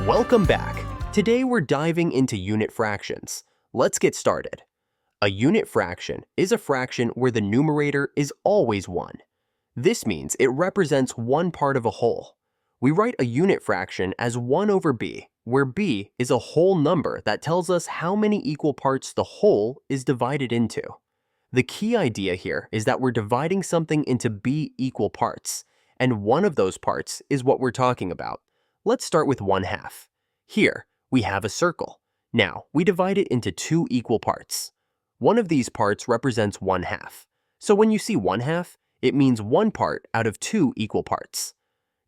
Welcome back. Today we're diving into unit fractions. Let's get started. A unit fraction is a fraction where the numerator is always 1. This means it represents one part of a whole. We write a unit fraction as 1 over b, where b is a whole number that tells us how many equal parts the whole is divided into. The key idea here is that we're dividing something into b equal parts, and one of those parts is what we're talking about. Let's start with 1/2. Here, we have a circle. Now, we divide it into 2 equal parts. One of these parts represents 1/2. So when you see 1/2, it means one part out of 2 equal parts.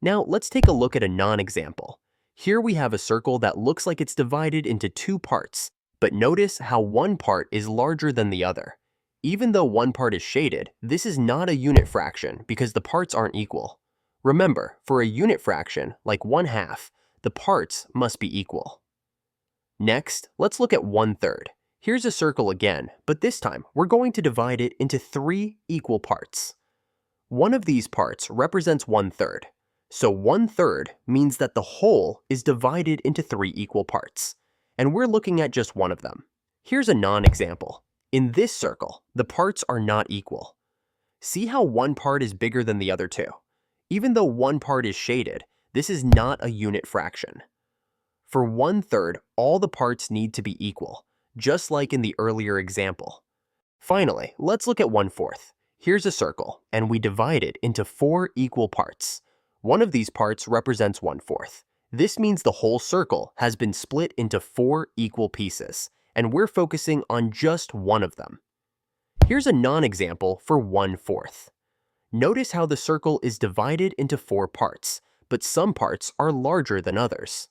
Now, let's take a look at a non-example. Here we have a circle that looks like it's divided into 2 parts, but notice how one part is larger than the other. Even though one part is shaded, this is not a unit fraction because the parts aren't equal. Remember, for a unit fraction, like 1/2, the parts must be equal. Next, let's look at 1/3. Here's a circle again, but this time we're going to divide it into 3 equal parts. One of these parts represents 1/3. So 1/3 means that the whole is divided into 3 equal parts, and we're looking at just one of them. Here's a non-example. In this circle, the parts are not equal. See how one part is bigger than the other two? Even though one part is shaded, this is not a unit fraction. For 1/3, all the parts need to be equal, just like in the earlier example. Finally, let's look at 1/4. Here's a circle, and we divide it into 4 equal parts. One of these parts represents 1/4. This means the whole circle has been split into 4 equal pieces, and we're focusing on just one of them. Here's a non-example for 1/4. Notice how the circle is divided into 4 parts, but some parts are larger than others.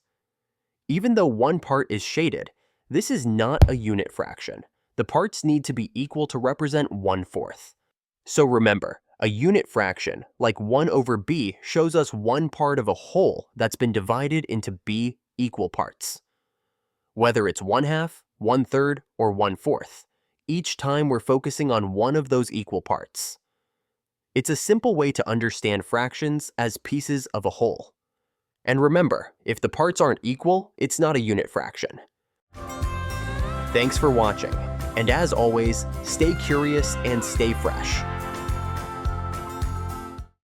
Even though one part is shaded, this is not a unit fraction. The parts need to be equal to represent 1/4. So remember, a unit fraction, like 1 over b, shows us one part of a whole that's been divided into b equal parts. Whether it's 1/2, 1/3, or 1/4, each time we're focusing on one of those equal parts. It's a simple way to understand fractions as pieces of a whole. And remember, if the parts aren't equal, it's not a unit fraction. Thanks for watching, and as always, stay curious and stay fresh.